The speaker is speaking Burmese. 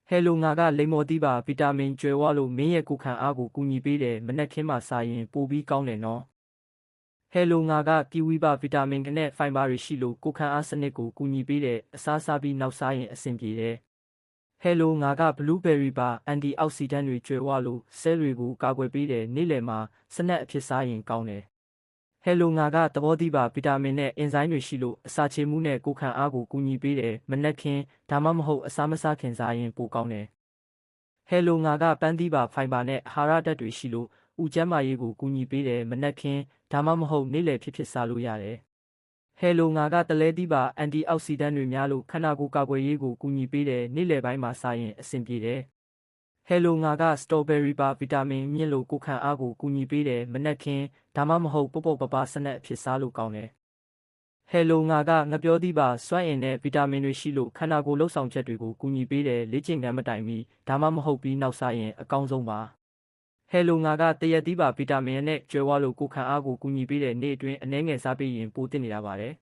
ဟဲလိုငါကလိမ္မော်သီးပါဗီတာမင်ကျွယ်ဝလို့မင်းရဲ့ကိုယ်ခံအားကိုကူညီပေးတယ်မနက်ခင်းမှာစားရင်ပိုပြီးကောင်းတယ်နော်ဟဲလိုငါကကီဝီပါဗီတာမင်နဲ့ဖိုင်ဘာတွေရှိလို့ကိုယ်ခံအားစနစ်ကိုကူညီပေးတယ်အစားစားပြီးနောက်စားရင်အဆင်ပြေတယ်ဟဲလိုငါကဘလူးဘယ်ရီပါအန်တီအောက်ဆီဒန့်တွေကျွယ်ဝလို့ဆဲတွေကိုကာကွယ်ပေးတယ်နေ့လယ်မှာစနက်အဖြစ်စားရင်ကောင်းတယ်ဟဲလိုငါကသဘောသီးပါဗီတာမင်နဲ့အင်ဇိုင်းတွေရှိလို့အစာချေမှုနဲ့ကိုယ်ခံအားကိုကူညီပေးတယ်မနက်ခင်းဒါမှမဟုတ်အစာမစားခင်စားရင်ပိုကောင်းတယ်ဟဲလိုငါကပန်းသီးပါဖိုင်ဘာနဲ့အာဟာရဓာတ်တွေရှိလို့ဥကျန်းမာရေးကိုကူညီပေးတယ်မနက်ခင်းဒါမှမဟုတ်နေ့လယ်ဖြစ်စားလို့ရတယ်ဟဲလိုငါကတလဲသီးပါအန်တီအောက်ဆီဒန့်တွေများလို့ခန္ဓာကိုယ်ကာကွယ်ရေးကိုကူညီပေးတယ်နေ့လယ်ပိုင်းမှာစားရင်အဆင်ပြေတယ်ဟဲလိုငါကစတော်ဘယ်ရီပါဗီတာမင်မြင့်လို့ကိုယ်ခံအားကိုကူညီပေးတယ်မနက်ခင်းဒါမှမဟုတ်ပေါ့ပပစနက်အဖြစ်စားလို့ကောင်းတယ်ဟဲလိုငါကငပြောသီးပါစွမ်းအင်နဲ့ဗီတာမင်တွေရှိလို့ခန္ဓာကိုယ်လှုပ်ဆောင်ချက်တွေကိုကူညီပေးတယ်လေ့ကျင့်ခန်းမတိုင်မီဒါမှမဟုတ်ပြီးနောက်စားရင်အကောင်းဆုံးပါဟဲလိုငါကတရက်သီးပါဗီတာမင်နဲ့ကျွယ်ဝလို့ကိုယ်ခံအားကိုကူညီပေးတဲ့နေ့အတွင်းအနည်းငယ်စားပေးရင်ပိုသင့်နေတာပါတယ်